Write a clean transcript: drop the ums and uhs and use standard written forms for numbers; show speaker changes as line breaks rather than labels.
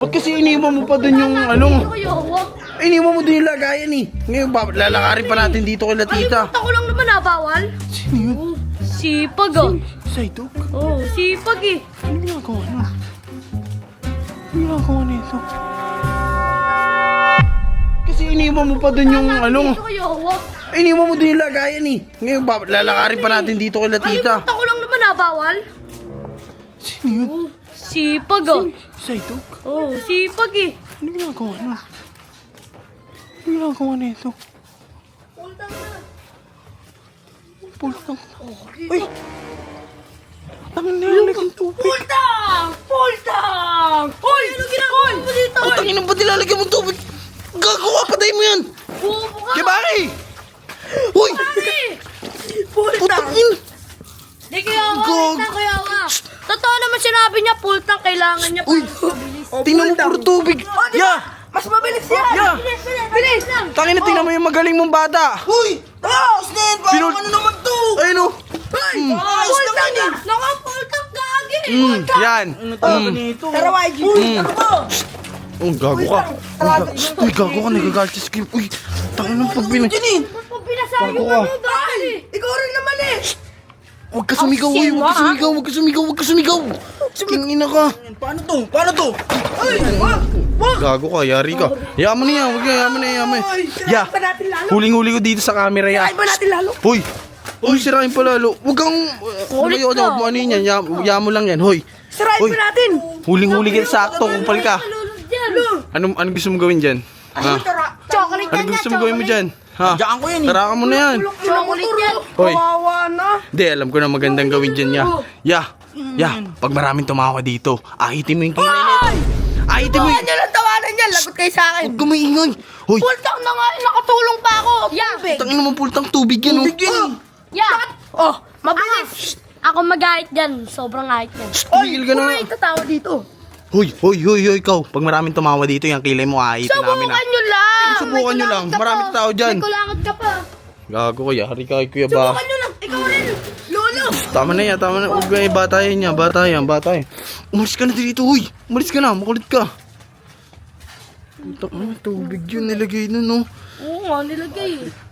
Ba't kasi iniwan mo pa dun yung ano? Iniwan mo dun yung lagayan eh. Ngayon lalakarin pa natin dito kay Tita.
Kalimutan ko lang naman bawal.
Sino yun?
Sipag ah.
Saito?
Oo, sipag eh.
Ano ginagawa na? Ano ginagawa nito? Kasi iniwan mo pa dun yung ano? Iniwan mo dun yung lagayan eh. Ngayon lalakarin pa natin dito kay Tita.
Kalimutan ko lang naman bawal.
Sino yun?
Sipag ah.
Saito?
Oo, sipag eh.
Ano ginagawa na? Ano ginagawa nito? Pultang. Uy! Tangin na yung lagang tubig.
Pultang! Pultang! Hoy! Ano ginagawa mo dito?
Oh, tangin na ba nilalagyan mo tubig? Gagawa, patay mo yan!
Bubo ka!
Kaya bakit? Uy! Putang in!
Di kaya nga,
Gag-
kaya nga. Totoo naman sinabi niya, pultang kailangan niya.
Uy! Tingnan mo puro tubig! Ya!
Mas mabilis yan!
Ya!
Bilis, bilis, bilis lang!
Tangin na, tingnan mo yung magaling mong bata!
Uy! Tapos na yan! Parang ano naman to?
Ayun o!
Pultang na! Nakapultang gagi!
Yan!
Tara, YG! Uy! Ano to?
Oh, gago ka! Uy, gago ka, nagagalit sa script! Uy! Tangin ng pagbinay!
Ba't mo pinasayo
Bago
mo
ka.
mo dali?
Ikaw rin naman eh!
Huwag ka sumigaw, uy! Huwag ka sumigaw! Huwag ka sumigaw! Huwag ka sumigaw! Tingina ka!
Paano to? Paano to? Ay! Wag! Wag!
Gago ka, yari ka. Yaman na yan, huwag ka, yaman na yan, yaman. Ya!
Pa natin lalo!
Huling-huli ko dito sa camera, ya.
Ay, pa natin lalo!
Hoy! Hoy, sirain pa lalo. Huwag kang... Ano yan, yamo lang yan, hoy.
Sirain
Hoy.
pa natin!
Huling-huli ka sakto, kupal ka.
Malulog dyan!
Anong gusto mo gawin dyan? Ha?
Chocolate
Ano
yan
gusto mo gawin mo dyan? Ha?
Diyan ko yan eh!
Tarakan mo na yan.
Chocolate yan!
Hoy,
Kawawa na!
di, alam ko na magandang gawin dyan, ya. Ya, pag maraming tumawa dito, ahitin mo yung kilay nito. Ahitin mo yung...
Ano lang tawanan niya? Lagot kayo sa akin!
Huwag kumaingay. Hoy,
Pultang na nga! Nakatulong pa ako!
Yeah.
Tubig!
tangin naman pultang tubig yan, oh.
Yeah!
Oh! Mabilis!
Ako mag-ahit dyan. Sobrang ahit yan.
Tumigil ka na.
May tatawa dito!
Hoy, ikaw. Pag maraming tumawa dito, yung kilay mo, ahitin namin, ha.
Subukan nyo lang!
Subukan nyo lang. Maraming tao dyan.
May kulangot ka pa.
Gago ko, yari ka kay Kuya Ba.
Subukan nyo lang! Ikaw rin! Lolo!
Tama na yan, tama na. Huwag na, bata yan niya, bata yan. Umalis ka na dito, huy. Umalis ka na, makulit ka. Putak mo, tubig yun nilagay nun, no.
Oo nga, nilagay eh.